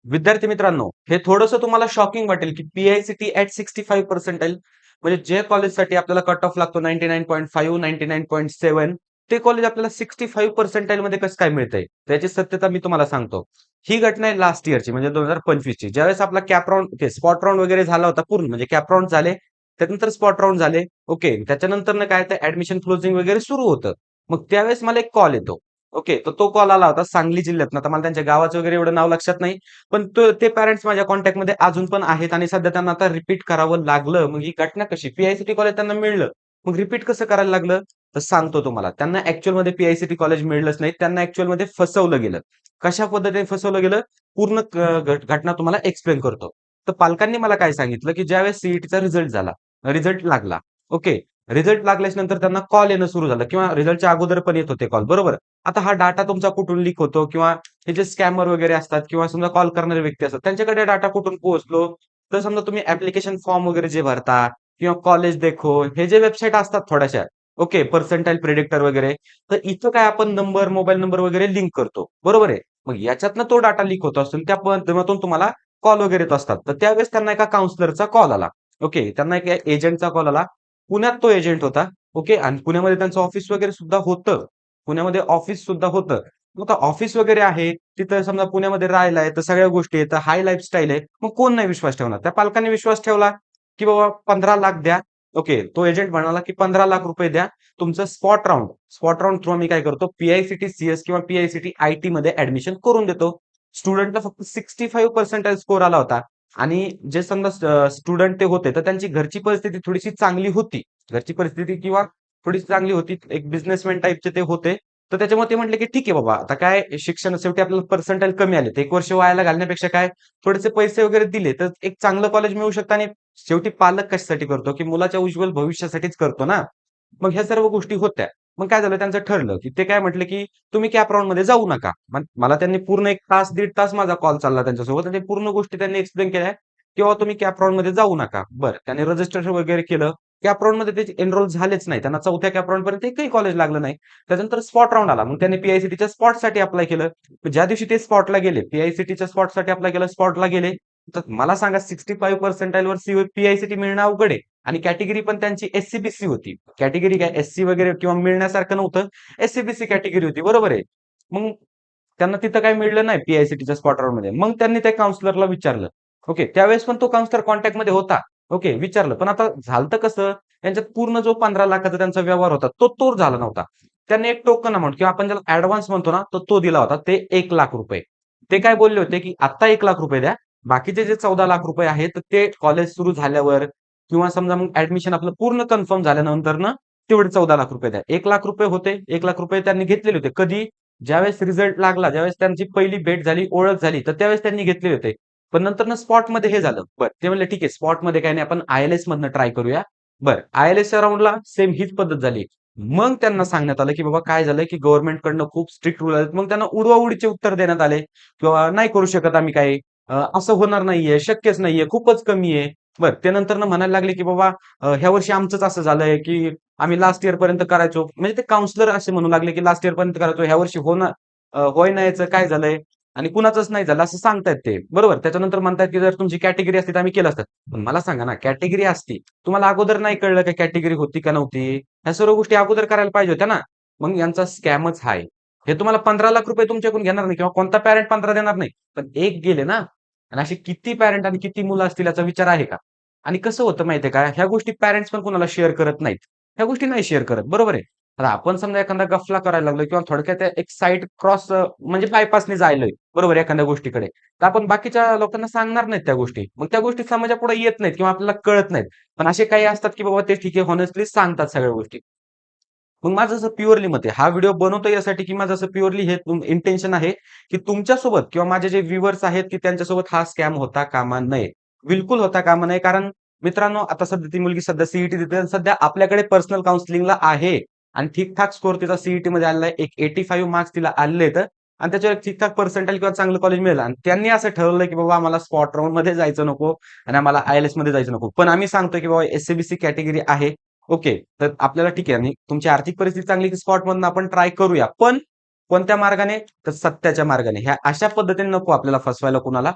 विद्यार्थी मित्रांनो, हे थोडंसं तुम्हाला शॉकिंग वाटेल, की पी-आय-सी-टी ॲट 65% म्हणजे जे कॉलेजसाठी आपल्याला कट ऑफ लागतो 99.5, 99.7 ते कॉलेज आपल्याला 65% मध्ये कसं काय मिळतंय? त्याची सत्यता मी तुम्हाला सांगतो. ही घटना आहे लास्ट इयरची म्हणजे 2025 ची. ज्यावेळेस आपला कॅप राउंड ते स्पॉट राउंड वगैरे झाला होता पूर्ण म्हणजे कॅप राउंड झाले, त्यानंतर स्पॉट राउंड झाले. ओके. त्याच्यानंतरनं काय तर ॲडमिशन क्लोजिंग वगैरे सुरू होतं. मग त्यावेळेस मला एक कॉल येतो. ओके. तर तो कॉल आला होता सांगली जिल्ह्यातनं. आता मला त्यांच्या गावाचं वगैरे एवढं नाव लक्षात नाही. पण ते पॅरेंट्स माझ्या कॉन्टॅक्टमध्ये अजून पण आहेत आणि सध्या त्यांना आता रिपीट करावं लागलं. मग ही घटना कशी? पी-आय-सी-टी कॉलेज त्यांना मिळलं. मग रिपीट कसं करायला लागलं? तर सांगतो तुम्हाला. त्यांना ॲक्चुअलमध्ये पी-आय-सी-टी कॉलेज मिळलंच नाही. त्यांना ॲक्चुअलमध्ये फसवलं गेलं. कशा पद्धतीने फसवलं गेलं? पूर्ण घटना तुम्हाला एक्सप्लेन करतो. तर पालकांनी मला काय सांगितलं, की ज्यावेळेस सी रिझल्ट झाला, रिझल्ट लागला. ओके. रिझल्ट लागल्याच्यानंतर त्यांना कॉल येणं सुरू झालं किंवा रिझल्टच्या अगोदर पण येत होते कॉल, बरोबर? आता हा डाटा तुमचा कुठून लीक होतो किंवा हे जे स्कॅमर वगैरे असतात किंवा समजा कॉल करणारे व्यक्ती असतात, त्यांच्याकडे डाटा कुठून पोहोचलो? तर समजा तुम्ही ॲप्लिकेशन फॉर्म वगैरे जे भरता किंवा कॉलेज देखो हे जे वेबसाईट असतात थोड्याशा, ओके, पर्सेंटाइल प्रिडिक्टर वगैरे, तर इथं काय आपण नंबर, मोबाईल नंबर वगैरे लिंक करतो, बरोबर आहे? मग याच्यातनं तो डाटा लीक होत असतो आणि त्या माध्यमातून तुम्हाला कॉल वगैरे येत असतात. तर त्यावेळेस त्यांना एका काउन्सिलरचा कॉल आला. ओके, त्यांना एका एजंटचा कॉल आला. पुण्यात तो एजंट होता. ओके आणि पुण्यामध्ये त्यांचं ऑफिस वगैरे सुद्धा होतं. पुण्यामध्ये ऑफिस सुद्धा होतं. मग आता ऑफिस वगैरे आहे, तिथं समजा पुण्यामध्ये राहिलाय, तर सगळ्या गोष्टी आहेत, तर हाय लाईफस्टाईल आहे. मग कोण नाही विश्वास ठेवणार? त्या पालकांनी विश्वास ठेवला, की बाबा 15,00,000 द्या. ओके. तो एजंट म्हणाला, की ₹15,00,000 द्या. तुमचं स्पॉट राउंड थ्रू आम्ही काय करतो, पी-आय-सी-टी सी-एस किंवा पी-आय-सी-टी आय-टीमध्ये ॲडमिशन करून देतो. स्टुडंटला फक्त 65% स्कोर आला होता आणि जे समजा स्टुडंट ते होते, तर त्यांची घरची परिस्थिती थोडीशी चांगली होती. घरची परिस्थिती किंवा थोडीशी चांगली होती. एक बिझनेसमॅन टाइपचे ते होते. तर त्याच्यामुळे ते म्हटले, की ठीक आहे बाबा, आता काय शिक्षण शेवटी आपल्याला पर्सेंटाइल कमी आले. 1 वर्ष वायाला घालण्यापेक्षा काय थोडेसे पैसे वगैरे दिले, तर एक चांगलं कॉलेज मिळू शकतं आणि शेवटी पालक कशासाठी करतो, की मुलाच्या उज्ज्वल भविष्यासाठीच करतो ना. मग ह्या सर्व गोष्टी होत्या. मग काय झालं त्यांचं ठरलं, की ते काय म्हटले, की तुम्ही कॅप राउंडमध्ये जाऊ नका. मला त्यांनी पूर्ण 1 तास, दीड तास माझा कॉल चालला त्यांच्यासोबत आणि ते पूर्ण गोष्टी त्यांनी एक्सप्लेन केल्या, की बाबा तुम्ही कॅप राउंडमध्ये जाऊ नका. बरं, त्यांनी रजिस्ट्रेशन वगैरे केलं. कॅप राउंडमध्ये ते एनरोल झालेच नाही. त्यांना 4थ्या कॅप राउंडपर्यंत एकही कॉलेज लागलं नाही. त्याच्यानंतर स्पॉट राउंड आला. मग त्यांनी पी-आय-सी-टीच्या स्पॉटसाठी अप्लाय केलं. ज्या दिवशी ते स्पॉटला गेले, पी-आय-सी-टीच्या स्पॉटसाठी अप्लाय केलं, स्पॉटला गेले. तर मला सांगा 65 पर्सेंटाइलवर पी-आय-सी-टी मिळणं अवघड आहे आणि कॅटेगरी पण त्यांची एस-सी-बी-सी होती. कॅटेगरी काय एस-सी वगैरे किंवा मिळण्यासारखं नव्हतं. एस-सी-बी-सी कॅटेगरी होती, बरोबर आहे. मग त्यांना तिथं काही मिळलं नाही पी-आय-सी-टीच्या स्पॉट राउंडमध्ये. मग त्यांनी त्या काउन्सिलरला विचारलं. ओके. त्यावेळेस पण तो काउन्सिलर कॉन्टॅक्टमध्ये होता. ओके. विचारलं. पण आता झालं कसं, त्यांच्यात पूर्ण जो 15,00,000चा त्यांचा व्यवहार होता, तो झाला नव्हता. त्यांनी एक टोकन अमाउंट किंवा आपण ज्याला ॲडव्हान्स म्हणतो ना, तो दिला होता. ते ₹1,00,000 ते काय बोलले होते, की आत्ता ₹1,00,000 द्या. बाकीचे जे ₹14,00,000 आहेत, तर ते कॉलेज सुरू झाल्यावर किंवा समजा मग ॲडमिशन आपलं पूर्ण कन्फर्म झाल्यानंतरनं तेवढे ₹14,00,000 द्या. ₹1,00,000 होते. ₹1,00,000 त्यांनी घेतलेले होते. कधी? ज्यावेळेस रिझल्ट लागला, ज्यावेळेस त्यांची पहिली भेट झाली, ओळख झाली, तर त्यावेळेस त्यांनी घेतलेले होते. पण नंतर स्पॉटमध्ये हे झालं. बरं, ते म्हणले, "ठीक आहे, स्पॉटमध्ये काही नाही, आपण आय-एल-एस मधनं ट्राय करूया." बरं, आय-एल-एसच्या राउंडला सेम हीच पद्धत झाली. मग त्यांना सांगण्यात आलं, की बाबा काय झालंय, की गव्हर्नमेंटकडनं खूप स्ट्रिक्ट रूल आहेत. मग त्यांना उडवाउडीचे उत्तर देण्यात आले किंवा नाही करू शकत आम्ही काही. असं होणार नाहीये, शक्यच नाहीये, खूपच कमी आहे. बरं, ते नंतरनं म्हणायला लागले, की बाबा ह्या वर्षी आमचंच असं झालंय, की आम्ही लास्ट इयर पर्यंत करायचो. म्हणजे ते काउन्सिलर असे म्हणू लागले, की लास्ट इयर पर्यंत करायचो. ह्या वर्षी होईना याचं काय झालंय आणि कुणाचंच नाही झालं असं सांगतायत ते. बरोबर. त्याच्यानंतर म्हणतायत, की जर तुमची कॅटेगरी असती तर आम्ही केलं असतं. पण मला सांगा ना, कॅटेगरी असती. तुम्हाला अगोदर नाही कळलं का कॅटेगरी होती का नव्हती? ह्या सर्व गोष्टी अगोदर करायला पाहिजे होत्या ना. मग यांचा स्कॅमच हा आहे. हे तुम्हाला ₹15,00,000 तुमच्याकडून घेणार नाही किंवा कोणता पॅरेंट 15 देणार नाही. पण एक गेले ना आणि असे किती पॅरेंट आणि किती मुलं असतील याचा विचार आहे का? आणि कसं होतं माहिती का? ह्या गोष्टी पॅरेंट्स पण कुणाला शेअर करत नाहीत. ह्या गोष्टी नाही शेअर करत. बरोबर आहे. आता आपण समजा एखादा गफला करायला लागलोय किंवा थोडक्यात एक साइड क्रॉस म्हणजे बायपासने जायलोय, बरोबर एखाद्या गोष्टीकडे. तर आपण बाकीच्या लोकांना सांगणार नाहीत त्या गोष्टी. मग त्या गोष्टी समाजापुढे येत नाहीत किंवा आपल्याला कळत नाहीत. पण असे काही असतात, की बाबा ते ठीक आहे हॉनेस्टली सांगतात सगळ्या गोष्टी. मग माझं असं प्युअरली मत आहे. हा व्हिडिओ बनवतो यासाठी, की माझं असं प्युअरली हे इंटेन्शन आहे, की तुमच्यासोबत किंवा माझे जे व्ह्यूअर्स आहेत, की त्यांच्यासोबत हा स्कॅम होता कामा नये. बिलकुल होता कामा नये. कारण मित्रांनो, आता सध्या ती मुलगी सध्या देते आणि सध्या आपल्याकडे पर्सनल काउन्सिलिंगला आहे आणि ठीक-ठाक स्कोर तिचा सी-ई-टीमध्ये आलेला आहे. एक 85 मार्क्स तिला आलेले आहेत आणि त्याच्यावर एक ठीक-ठाक पर्सेंटाइल किंवा चांगलं कॉलेज मिळालं आणि त्यांनी असं ठरवलं, की बाबा आम्हाला स्पॉट राउंडमध्ये जायचं नको आणि आम्हाला आय-एल-एसमध्ये जायचं नको. पण आम्ही सांगतोय, की बाबा एस-सी-बी-सी कॅटेगरी आहे. ओके. तर आपल्याला ठीक आहे आणि तुमची आर्थिक परिस्थिती चांगली की स्पॉटमधनं आपण ट्राय करूया. पण कोणत्या मार्गाने? तर सत्याच्या मार्गाने. ह्या अशा पद्धतीने नको आपल्याला फसवायला कुणाला.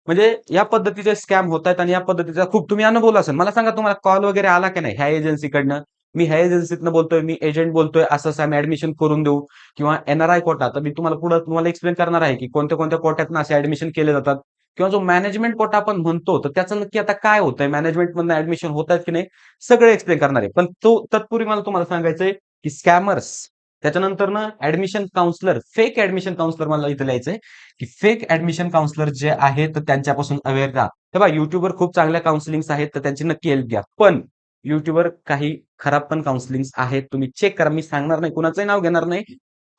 म्हणजे या पद्धतीचे स्कॅम होत आहेत आणि या पद्धतीचा खूप तुम्ही अनुभवला असेल. मला सांगा तुम्हाला कॉल वगैरे आला की नाही ह्या एजन्सीकडनं? मी ह्या एजन्सीतनं बोलतोय, मी एजंट बोलतोय, असं-असं आम्ही ॲडमिशन करून देऊ किंवा एन-आर-आय कोटा. तर मी तुम्हाला पुढे तुम्हाला एक्सप्लेन करणार आहे की कोणत्या-कोणत्या कोट्यातनं असे ॲडमिशन केले जातात किंवा जो मॅनेजमेंट कोटा आपण म्हणतो, तर त्याचं नक्की आता काय होतंय? मॅनेजमेंटमधनं ॲडमिशन होतायत की नाही? सगळं एक्सप्लेन करणार आहे. पण तत्पूर्वी मला तुम्हाला सांगायचंय की स्कॅमर्स, त्याच्यानंतरनं admission counsellor, fake admission counsellor मला इथं लिहायचंय की फेक ॲडमिशन काउंसलर जे आहेत, तर त्यांच्यापासून अवेअर राहा. हे पहा YouTubeवर खूप चांगल्या काउन्सिलिंग्स आहेत, तर त्यांची नक्की हेल्प घ्या. पण YouTubeवर काही खराब पण काउन्सिलिंग्स आहेत. तुम्ही चेक करा. मी सांगणार नाही, कुणाचंही नाव घेणार नाही.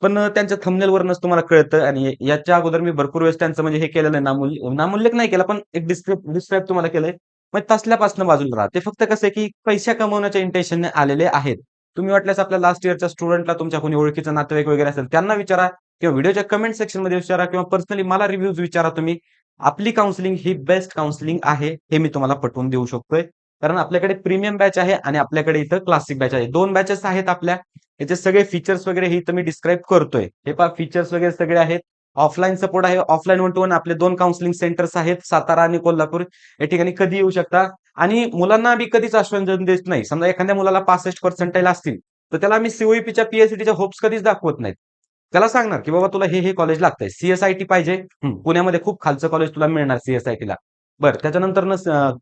पण त्यांच्या थंबनेलवरूनच तुम्हाला कळतं आणि याच्या अगोदर मी भरपूर वेळेस त्यांचं म्हणजे हे केलेलं आहे, नामोल्लेख नाही केला, पण एक डिस्क्राईब तुम्हाला केलंय. मग तसल्यापासून बाजूला राहा. ते फक्त कसं आहे, की पैसा कमवण्याच्या इंटेन्शनने आलेले आहेत. तुम्ही वाटल्यास आपल्या लास्ट इयरच्या स्टुडंटला तुमच्या कोणी ओळखीचा नातेवाईक वगैरे असेल, त्यांना विचारा किंवा व्हिडिओच्या कमेंट सेक्शनमध्ये विचारा किंवा पर्सनली मला रिव्ह्यूज विचारा तुम्ही. आपली काउन्सिलिंग ही बेस्ट काउन्सिलिंग आहे, हे मी तुम्हाला पटवून देऊ शकतोय. कारण आपल्याकडे प्रीमियम बॅच आहे आणि आपल्याकडे इथं क्लासिक बॅच आहे. 2 बॅचेस आहेत आपल्या. याचे सगळे फीचर्स वगैरे हे इथं मी डिस्क्राईब करतोय. हे पहा फीचर्स वगैरे सगळे आहेत. ऑफलाईन सपोर्ट आहे. ऑफलाईन 1 टू 1 आपले 2 काउन्सिलिंग सेंटर्स आहेत, सातारा आणि कोल्हापूर. या ठिकाणी कधी येऊ शकता आणि मुलांना आम्ही कधीच आश्वासन देत नाही. समजा एखाद्या मुलाला 65 पर्सेंटाइल असतील, तर त्याला आम्ही सीओईपीच्या, पी-आय-सी-टीच्या होप्स कधीच दाखवत नाहीत. त्याला सांगणार, की बाबा तुला हे कॉलेज लागतंय. सी पाहिजे. पुण्यामध्ये खूप खालचं कॉलेज तुला मिळणार सी-एस-आय-टीला. बरं त्याच्यानंतरनं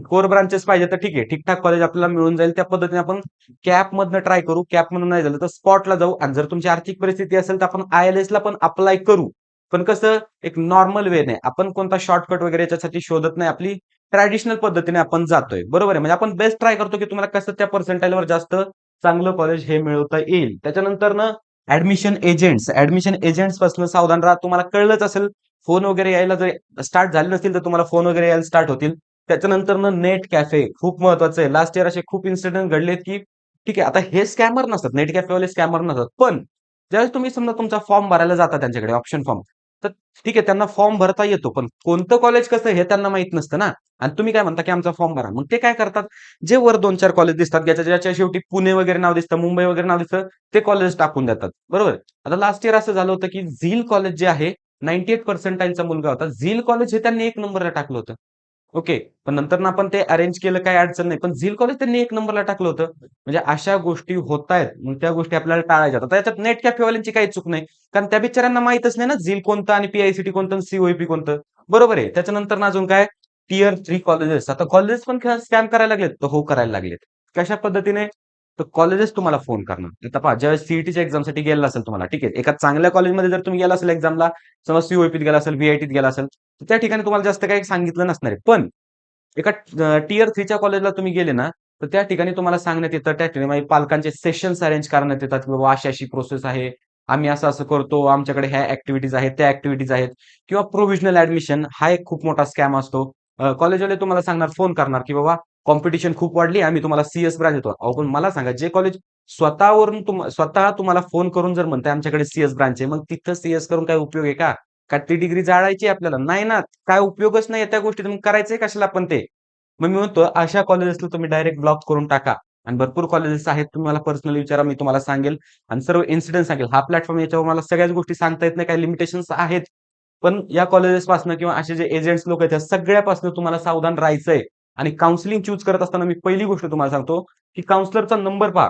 कोर ब्रांचेस पाहिजे तर ठीक आहे. ठीक-ठाक कॉलेज आपल्याला मिळून जाईल. त्या पद्धतीने आपण कॅपमधनं ट्राय करू. कॅपमधून नाही झालं तर स्पॉटला जाऊ आणि जर तुमची आर्थिक परिस्थिती असेल तर आपण आय-एल-एसला पण अप्लाय करू. पण कसं एक नॉर्मल वेने आपण कोणता शॉर्टकट वगैरे याच्यासाठी शोधत नाही. आपली ट्रॅडिशनल पद्धतीने आपण जातोय. बरोबर आहे. म्हणजे आपण बेस्ट ट्राय करतो, की तुम्हाला कसं त्या पर्सेंटाईलवर जास्त चांगलं कॉलेज हे मिळवता येईल. त्याच्यानंतरनं ॲडमिशन एजंट्स पासून सावधान राहा. तुम्हाला कळलंच असेल, फोन वगैरे यायला जर स्टार्ट झाले नसतील, तर तुम्हाला फोन वगैरे यायला स्टार्ट होतील. त्याच्यानंतरनं नेट कॅफे खूप महत्वाचं आहे. लास्ट इयर असे खूप इन्सिडेंट घडलेत, की ठीक आहे, आता हे स्कॅमर नसतात, नेट कॅफेवाले स्कॅमर नसतात. पण ज्यावेळेस तुम्ही समजा तुमचा फॉर्म भरायला जाता त्यांच्याकडे ऑप्शन फॉर्म, तर ठीक आहे त्यांना फॉर्म भरता येतो, पण कोणतं कॉलेज कसं हे त्यांना माहीत नसतं ना. आणि तुम्ही काय म्हणता, की आमचा फॉर्म भरा. मग ते काय करतात, जे वर 2-4 कॉलेज दिसतात, ज्याच्या शेवटी पुणे वगैरे नाव दिसतं, मुंबई वगैरे नाव दिसतं, ते कॉलेज टाकून देतात. बरोबर? आता लास्ट इयर असं झालं होतं, की झील कॉलेज जे आहे 98 पर्सेंटाईलचा मुलगा होता. झील कॉलेज हे त्यांनी 1 नंबरला टाकलं होतं. ओके. पण नंतर ना आपण ते अरेंज केलं काही अडचण नाही. पण झील कॉलेज त्यांनी 1 नंबरला टाकलं होतं. म्हणजे अशा गोष्टी होतायत. मग त्या गोष्टी आपल्याला टाळायच्या. आता त्याच्यात नेट कॅफेवाल्यांची काही चूक नाही. कारण त्या बिचाऱ्यांना माहीतच नाही ना झील कोणतं आणि पी-आय-सी-टी कोणतं आणि सी-ओ-ई-पी कोणतं. बरोबर आहे. त्याच्यानंतर अजून काय टियर 3 कॉलेजेस. आता कॉलेजेस पण स्कॅम करायला लागलेत. तर हो करायला लागलेत. कशा पद्धतीने? तर कॉलेजेस तुम्हाला फोन करणार. आता पहा ज्यावेळेस सीईटीच्या एक्झामसाठी गेलेला असेल तुम्हाला, ठीक आहे. एका चांगल्या कॉलेजमध्ये जर तुम्ही गेला असेल एक्झामला, समजा सी-ओ-ई-पीत गेला असेल, व्ही-आय-टीत गेला असेल, तर त्या ठिकाणी तुम्हाला जास्त काही सांगितलं नसणार आहे. पण एका टियर 3च्या कॉलेजला तुम्ही गेले ना, तर त्या ठिकाणी तुम्हाला सांगण्यात येतं, त्या ठिकाणी म्हणजे पालकांचे सेशन्स अरेंज करण्यात येतात, की बाबा अशी-अशी प्रोसेस आहे. आम्ही असं-असं करतो. आमच्याकडे ह्या ॲक्टिव्हिटीज आहेत, त्या ॲक्टिव्हिटीज आहेत किंवा प्रोव्हिजनल ॲडमिशन हा एक खूप मोठा स्कॅम असतो. कॉलेजवाले तुम्हाला सांगणार, फोन करणार, की बाबा कॉम्पिटिशन खूप वाढली, आम्ही तुम्हाला सी ब्रांच देतो. अहो, पण मला सांगा, जे कॉलेज स्वतः तुम्हाला फोन करून जर म्हणताय आमच्याकडे सी ब्रांच आहे, मग तिथं सी करून काय उपयोग आहे का? का ती डिग्री जाळायची आपल्याला? नाही ना, काय उपयोगच नाहीये त्या गोष्टीत. मग करायचंय कशाला पण ते? मग मी म्हणतो अशा कॉलेजेसला तुम्ही डायरेक्ट ब्लॉक करून टाका आणि भरपूर कॉलेजेस आहेत. तुम्ही मला पर्सनली विचारा, मी तुम्हाला सांगेल आणि सर्व इन्सिडेंट सांगेल. हा प्लॅटफॉर्म याच्यावर मला सगळ्याच गोष्टी सांगता येत नाही, काही लिमिटेशन्स आहेत. पण या कॉलेजेसपासून किंवा असे जे एजंट्स लोक आहेत, त्या सगळ्यापासून तुम्हाला सावधान राहायचंय आणि काउन्सिलिंग चूज करत असताना मी पहिली गोष्ट तुम्हाला सांगतो, की काउन्सिलरचा नंबर पहा.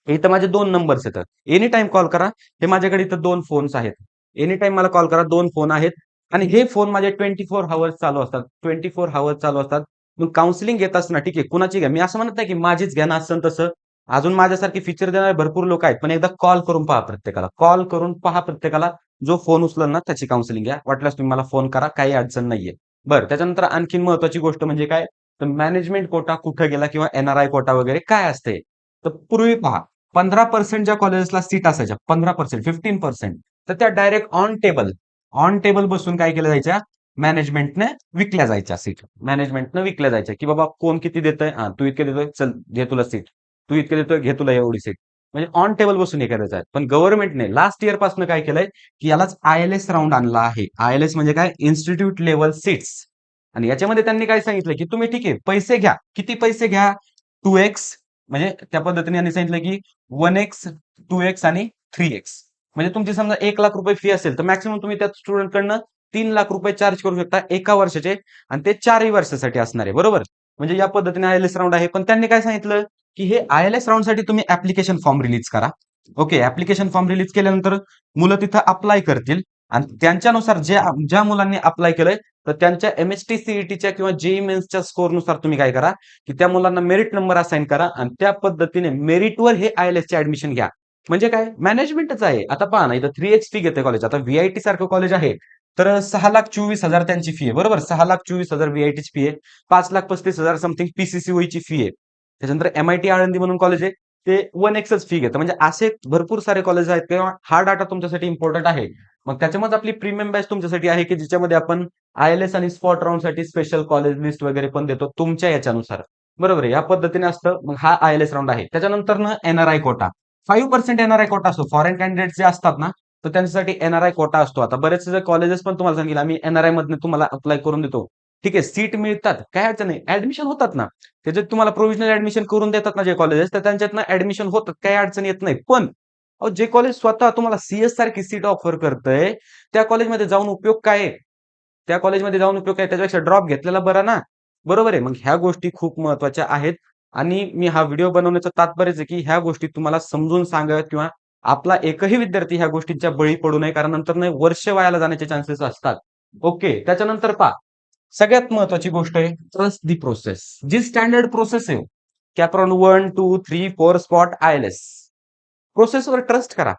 इथं माझे 2 नंबर्स येतात. एनी टाईम कॉल करा. हे माझ्याकडे इथं 2 फोन्स आहेत. एनी टाईम मला कॉल करा. 2 फोन आहेत आणि हे फोन माझे 24 हॉवर्स चालू असतात. 24 हॉवर्स चालू असतात. मग काउन्सिलिंग घेत असताना ठीक आहे, कुणाची घ्या. मी असं म्हणत नाही, की माझीच घ्या ना असं तसं. अजून माझ्यासारखे फीचर देणारे भरपूर लोक आहेत. पण एकदा कॉल करून पहा प्रत्येकाला. कॉल करून पहा प्रत्येकाला. जो फोन उचलेल ना त्याची काउन्सिलिंग घ्या. वाटल्यास तुम्ही मला फोन करा. काही अडचण नाहीये. बरं त्याच्यानंतर आणखीन महत्त्वाची गोष्ट म्हणजे काय? तर मॅनेजमेंट कोटा कुठे गेला किंवा एन-आर-आय कोटा वगैरे काय असते? तर पूर्वी पहा 15% ज्या कॉलेजेसला सीट असायच्या 15% 15% तर त्या डायरेक्ट ऑन टेबल बसून काय केल्या जायच्या मॅनेजमेंटने विकल्या जायच्या सीट. मॅनेजमेंटने विकल्या जायच्या, की बाबा कोण किती देतंय? हां, तू इतके देतोय, चल घे तुला सीट. तू इतके देतोय, घे तुला एवढी सीट. म्हणजे ऑन टेबल बसून हे करायचं आहे. पण गव्हर्नमेंटने लास्ट इयर पासून काय केलंय, की यालाच आय-एल-एस राउंड आणला आहे. आय-एल-एस म्हणजे काय? Institute level seats. आणि याच्यामध्ये त्यांनी काय सांगितलं, की तुम्ही ठीक आहे पैसे घ्या. किती पैसे घ्या? 2x म्हणजे त्या पद्धतीने यांनी सांगितलं, की 1x, 2x आणि 3x. म्हणजे तुमची समजा ₹1,00,000 फी असेल, तर मॅक्सिमम तुम्ही त्या स्टुडंटकडनं ₹3,00,000 चार्ज करू शकता एका वर्षाचे आणि ते 4ही वर्षासाठी असणार आहे. बरोबर? म्हणजे या पद्धतीने आयएलएस राउंड आहे. पण त्यांनी काय सांगितलं, की हे आयएलएस राउंडसाठी तुम्ही ऍप्लिकेशन फॉर्म रिलीज करा. ओके, ऍप्लिकेशन फॉर्म रिलीज केल्यानंतर मुलं तिथं अप्लाय करतील आणि त्यांच्यानुसार ज्या मुलांनी अप्लाय केलंय तर त्यांच्या एमएसटी सीईटीच्या किंवा जेई मेन्सच्या स्कोरनुसार तुम्ही काय करा, की त्या मुलांना मेरिट नंबर असाइन करा आणि त्या पद्धतीने मेरिटवर हे आयएलएसचे ऍडमिशन घ्या. म्हणजे काय मॅनेजमेंटच आहे. आता पहा ना, इथं 3x फी घेते कॉलेज. आता व्हीआयटी सारखं कॉलेज आहे तर 6,24,000 त्यांची फी आहे. बरोबर? 6,24,000 व्हीआयटीची फी आहे. 5,35,000 समथिंग पीसीसीओची फी आहे. त्याच्यानंतर एमआयटी आळंदी म्हणून कॉलेज आहे. ते 1x फी घेतं. म्हणजे असे भरपूर सारे कॉलेज आहेत किंवा हा डाटा तुमच्यासाठी इम्पॉर्टंट आहे. मग त्याच्यामध्ये आपली प्रीमियम बॅच तुमच्यासाठी आहे की ज्याच्यामध्ये आपण आयएलएस आणि स्पॉट राउंड साठी स्पेशल कॉलेज लिस्ट वगैरे पण देतो तुमच्या याच्यानुसार. बरोबर आहे? या पद्धतीने असतं. मग हा आयएलएस राउंड आहे. त्याच्यानंतर ना एनआरआय कोटा. 5% एनआरआय कोटा असतो. फॉरेन कॅन्डिडेट जे असतात ना, तर त्यांच्यासाठी एनआरआय कोटा असतो. आता बरेचसे कॉलेजेस पण तुम्हाला सांगितलं आम्ही एनआरआय मधनं तुम्हाला अप्लाय करून देतो. ठीक आहे, सीट मिळतात. काय अडचण नाही. ऍडमिशन होतात ना. त्याच्यात तुम्हाला प्रोव्हिजनल ऍडमिशन करून देतात ना जे कॉलेजेस, तर त्यांच्यातनं ऍडमिशन होतात. काही अडचण येत नाही. पण जे कॉलेज स्वतः तुम्हाला सीएस सारखी सीट ऑफर करतंय, त्या कॉलेजमध्ये जाऊन उपयोग काय आहे? त्या कॉलेजमध्ये जाऊन उपयोग काय? त्याच्यापेक्षा ड्रॉप घेतलेला बरा ना. बरोबर आहे? मग ह्या गोष्टी खूप महत्त्वाच्या आहेत आणि मी हा व्हिडिओ बनवण्याचं तात्पर्यच आहे, की ह्या गोष्टी तुम्हाला समजून सांगाव्यात किंवा आपला एकही विद्यार्थी ह्या गोष्टींच्या बळी पडू नये. कारण नंतर नाही वर्ष वायाला जाण्याचे चान्सेस असतात. ओके. त्याच्यानंतर पहा, सगळ्यात महत्त्वाची गोष्ट आहे ट्रस्ट दी प्रोसेस. जी स्टँडर्ड प्रोसेस आहे, कॅप्रॉन 1, 2, 3, 4 स्पॉट आयएलएस. प्रोसेसवर ट्रस्ट करा.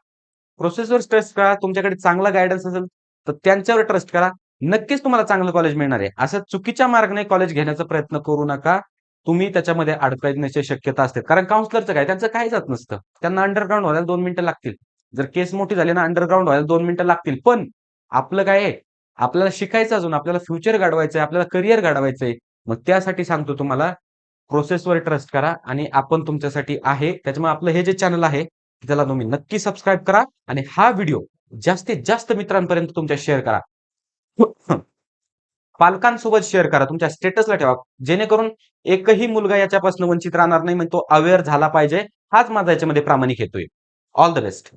प्रोसेसवर ट्रस्ट करा. तुमच्याकडे चांगला गाईडन्स असेल, तर त्यांच्यावर ट्रस्ट करा. नक्कीच तुम्हाला चांगलं कॉलेज मिळणार आहे. असं चुकीच्या मार्गाने कॉलेज घेण्याचा प्रयत्न करू नका. तुम्ही त्याच्यामध्ये अडकण्याची शक्यता असते. कारण काउन्सिलरचं काय? त्यांचं काही जात नसतं. त्यांना अंडरग्राउंड व्हायला 2 मिनिटं लागतील. जर केस मोठी झाली ना, अंडरग्राउंड व्हायला 2 मिनिटं लागतील. पण आपलं काय आहे? आपल्याला शिकायचं अजून, आपल्याला फ्युचर घडवायचंय, आपल्याला करियर घडवायचंय. मग त्यासाठी सांगतो तुम्हाला प्रोसेसवर ट्रस्ट करा आणि आपण तुमच्यासाठी आहे. त्याच्यामुळे आपलं हे जे चॅनल आहे, त्याला तुम्ही नक्की सबस्क्राईब करा आणि हा व्हिडिओ जास्तीत जास्त मित्रांपर्यंत तुमच्या शेअर करा. पालकांसोबत शेअर करा. तुमच्या स्टेटसला ठेवा. जेणेकरून एकही मुलगा याच्यापासून वंचित राहणार नाही. म्हणजे तो अवेअर झाला पाहिजे. हाच माझा याच्यामध्ये प्रामाणिक हेतू आहे. All the best.